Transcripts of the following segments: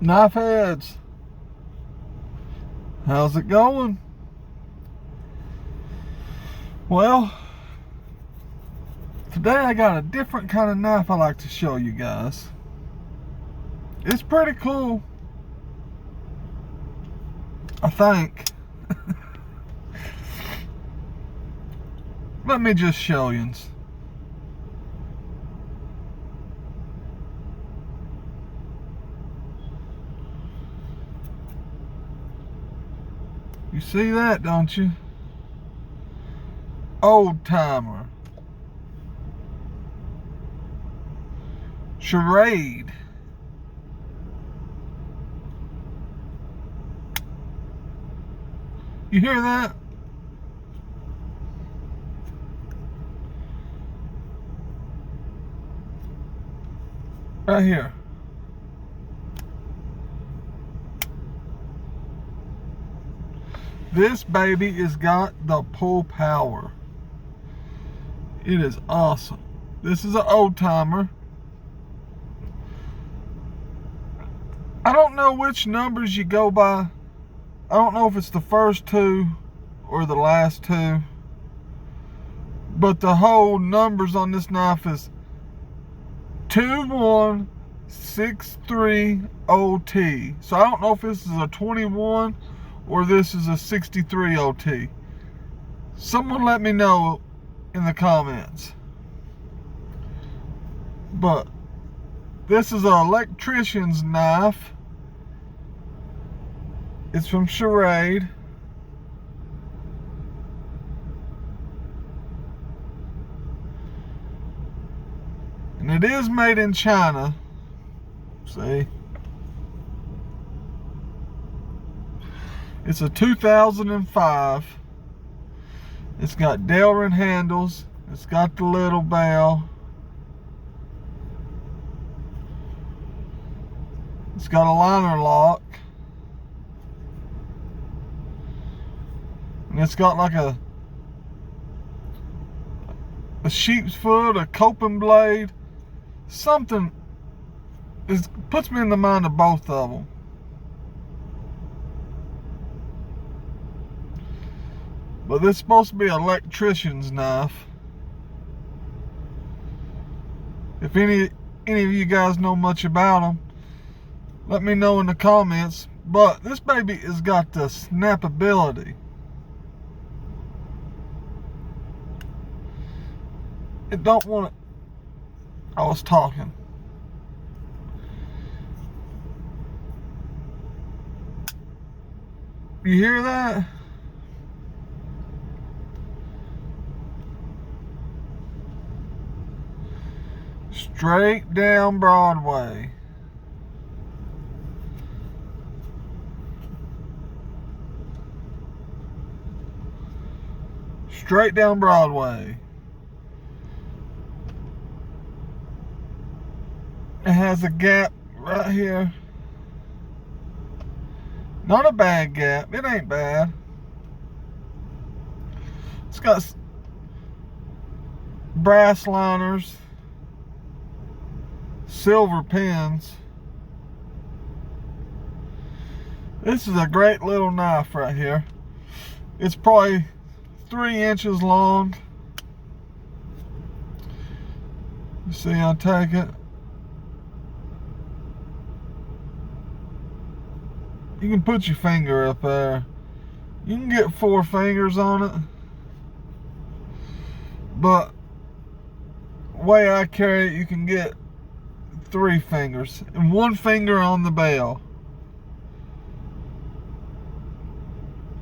Knife heads, how's it going? Well, today I got a different kind of knife I like to show you guys. It's pretty cool, I think. Let me just show you. You see that, don't you? Old timer. Charade. You hear that? Right here. This baby has got the pull power. It is awesome. This is an old timer. I don't know which numbers you go by. I don't know if it's the first two or the last two. But the whole numbers on this knife is 2163 OT. So I don't know if this is a 21 or this is a 63 OT. Someone let me know in the comments. But this is an electrician's knife. It's from Charade. And it is made in China. See? It's a 2005. It's got Delrin handles. It's got the little bell. It's got a liner lock. And it's got like a sheep's foot, a coping blade. Something puts me in the mind of both of them. But this is supposed to be an electrician's knife. If any of you guys know much about them, let me know in the comments. But this baby has got the snappability. It don't want to. I was talking. You hear that? Straight down Broadway. Straight down Broadway. It has a gap right here. Not a bad gap. It ain't bad. It's got brass liners, silver pins. This is a great little knife right here. It's probably 3 inches long. You see, I'll take it. You can put your finger up there. You can get 4 fingers on it. But the way I carry it, you can get 3 fingers. And 1 finger on the bell.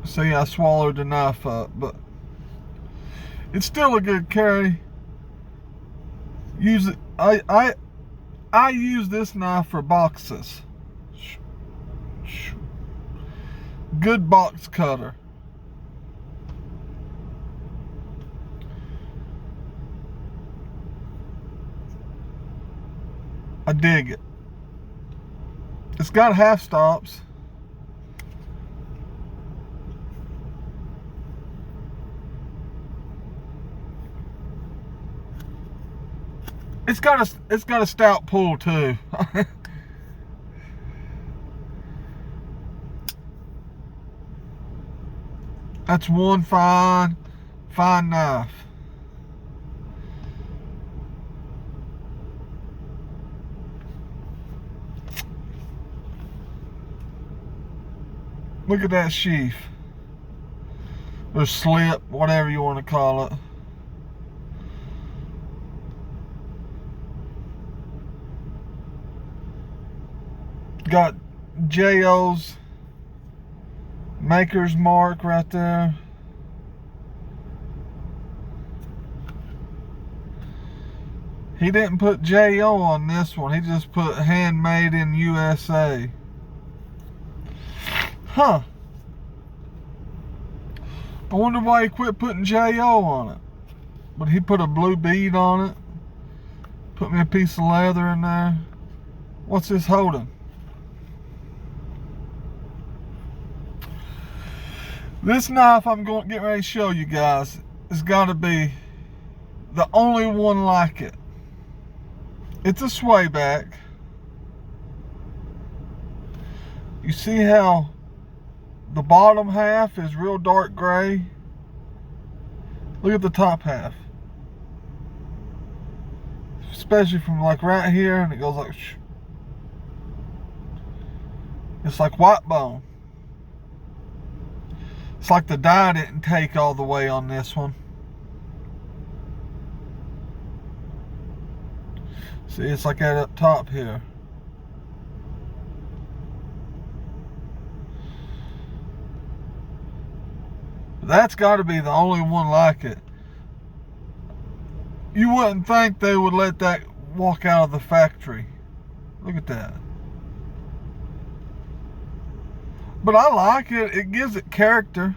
See, I swallowed the knife up. But it's still a good carry. Use it. I use this knife for boxes. Good box cutter. I dig it. It's got half stops. It's got a stout pull too. That's one fine knife. Look at that sheath. Or slip, whatever you want to call it. Got J.O.'s maker's mark right there. He didn't put J.O. on this one. He just put handmade in USA. Huh. I wonder why he quit putting J.O. on it. But he put a blue bead on it. Put me a piece of leather in there. What's this holding? This knife I'm going to get ready to show you guys has got to be the only one like it. It's a swayback. You see how the bottom half is real dark gray? Look at the top half. Especially from like right here, and it goes like shh. It's like white bone. It's like the dye didn't take all the way on this one. See, it's like that up top here. That's got to be the only one like it. You wouldn't think they would let that walk out of the factory. Look at that. But I like it. It gives it character.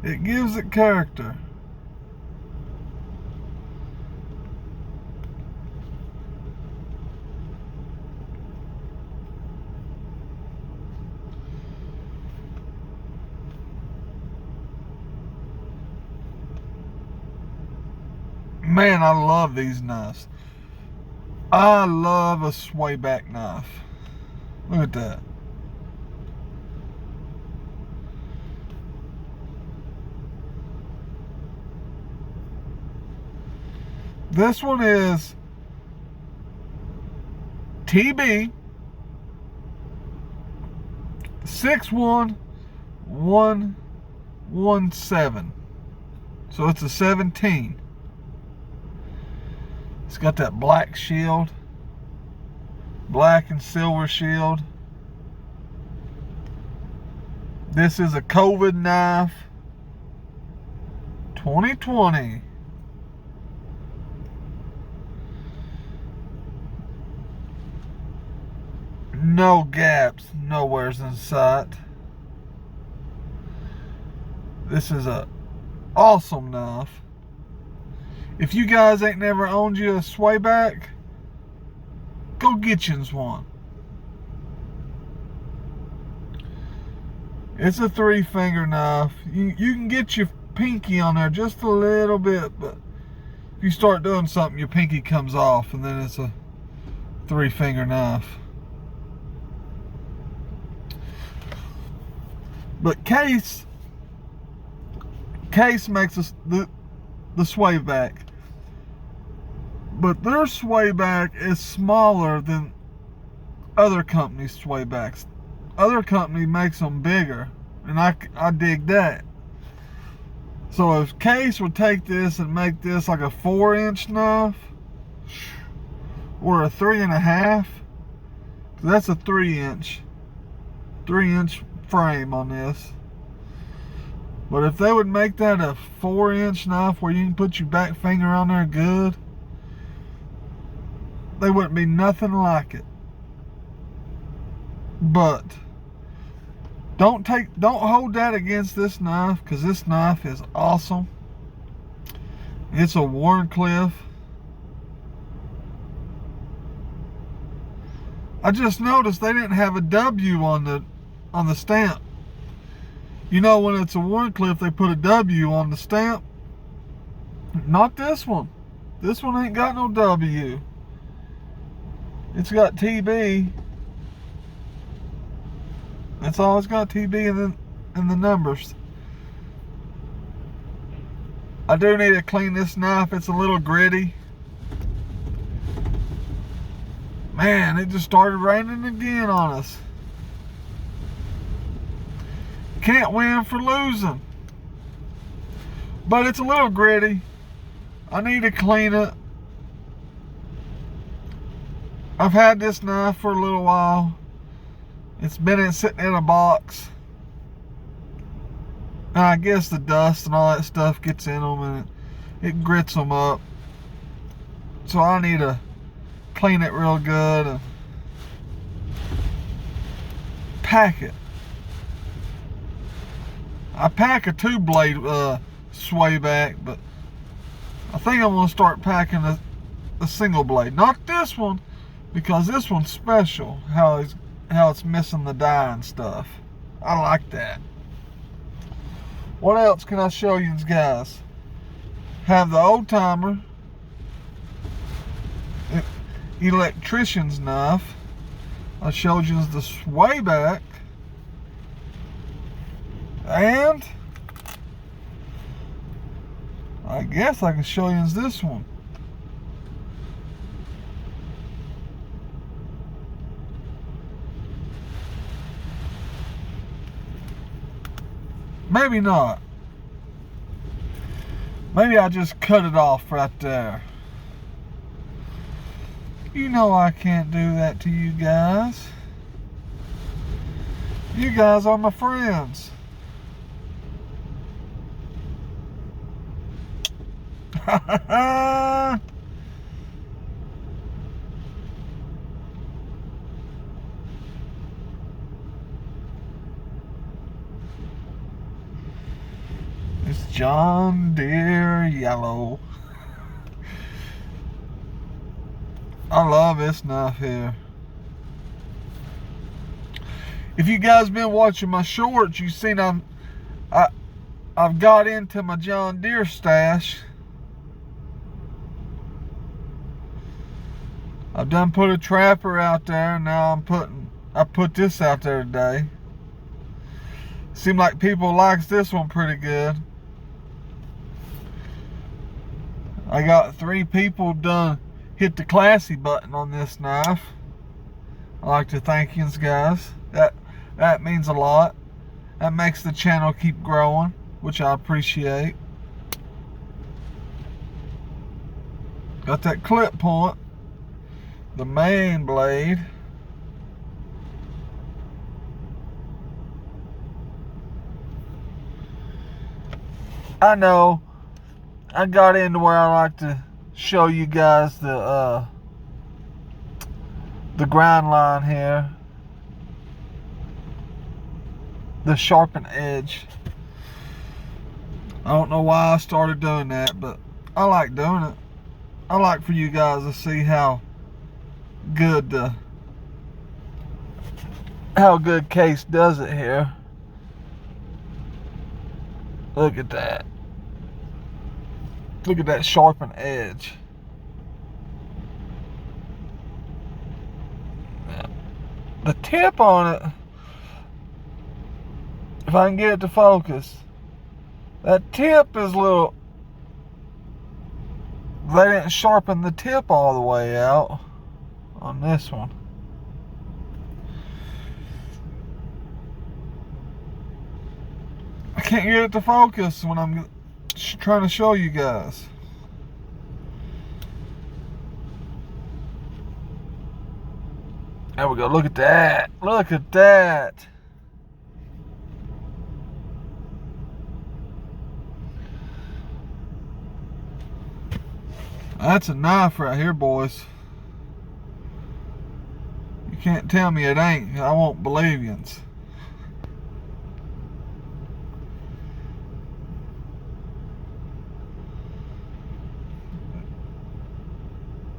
It gives it character. Man, I love these knives. I love a swayback knife. Look at that. This one is TB 61117. So it's a 17. It's got that black shield, black and silver shield. This is a COVID knife, 2020. No gaps, nowhere's in sight. This is a awesome knife. If you guys ain't never owned you a swayback, go get you one. It's a 3-finger knife. You can get your pinky on there just a little bit, but if you start doing something, your pinky comes off, and then it's a 3-finger knife. But Case makes us the swayback. But their swayback is smaller than other companies' swaybacks. Other company makes them bigger, and I dig that. So if Case would take this and make this like a 4-inch knife, or a 3.5, that's a 3-inch frame on this. But if they would make that a 4-inch knife where you can put your back finger on there good, they wouldn't be nothing like it. But don't hold that against this knife, because this knife is awesome. It's a Wharncliffe. I just noticed they didn't have a W on the stamp. You know, when it's a Wharncliffe, they put a W on the stamp. Not this one. This one ain't got no W. It's got TB. That's all it's got, TB in the numbers. I do need to clean this knife. It's a little gritty. Man, it just started raining again on us. Can't win for losing. But it's a little gritty. I need to clean it. I've had this knife for a little while. It's been sitting in a box. And I guess the dust and all that stuff gets in them and it grits them up. So I need to clean it real good and pack it. I pack a 2-blade sway back, but I think I'm going to start packing a single blade. Not this one, because this one's special. How it's missing the die and stuff. I like that. What else can I show you guys? Have the old timer electrician's knife. I showed you the sway back. And I guess I can show you this one. Maybe not. Maybe I just cut it off right there. You know I can't do that to you guys. You guys are my friends. It's John Deere yellow. I love this knife here. If you guys been watching my shorts, you've seen I've got into my John Deere stash. I've done put a trapper out there, and now I put this out there today. Seemed like people likes this one pretty good. I got 3 people done hit the classy button on this knife. I like to thank you guys. That means a lot. That makes the channel keep growing, which I appreciate. Got that clip point, the main blade. I know I got into where I like to show you guys the grind line here, the sharpened edge. I don't know why I started doing that, but I like doing it. I like for you guys to see how good Case does it here. Look at that. Look at that sharpened edge. The tip on it, if I can get it to focus, that tip is a little, they didn't sharpen the tip all the way out on this one. I can't get it to focus when I'm trying to show you guys. There we go. Look at that. Look at that. That's a knife right here, boys. You can't tell me it ain't. I won't believe you.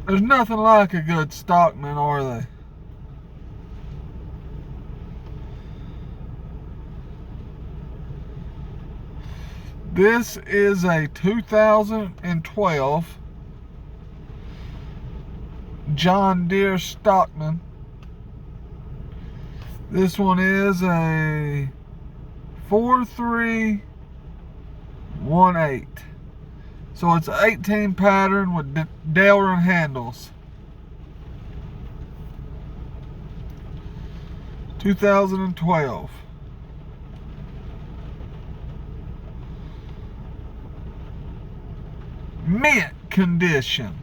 There's nothing like a good stockman, are they? This is a 2012 John Deere Stockman. This one is a 4318. So it's an 18 pattern with Delrin handles. 2012. Mint condition.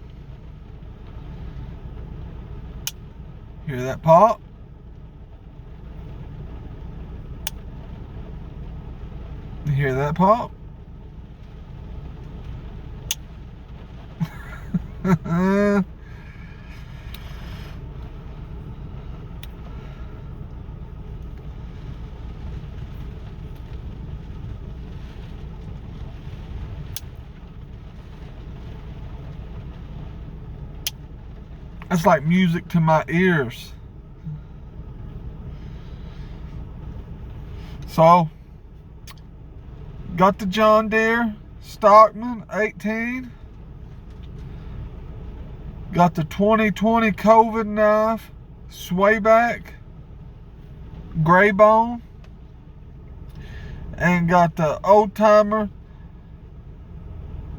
Hear that pop? You hear that pop? That's like music to my ears. So, got the John Deere Stockman 18. Got the 2020 COVID knife Swayback Gray Bone. And got the Old Timer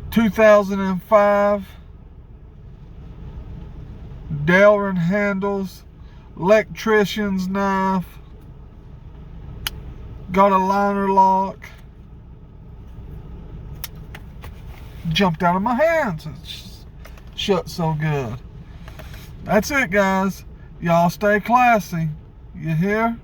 2005 Delrin handles, electrician's knife. Got a liner lock. Jumped out of my hands. It's shut so good. That's it, guys. Y'all stay classy. You hear?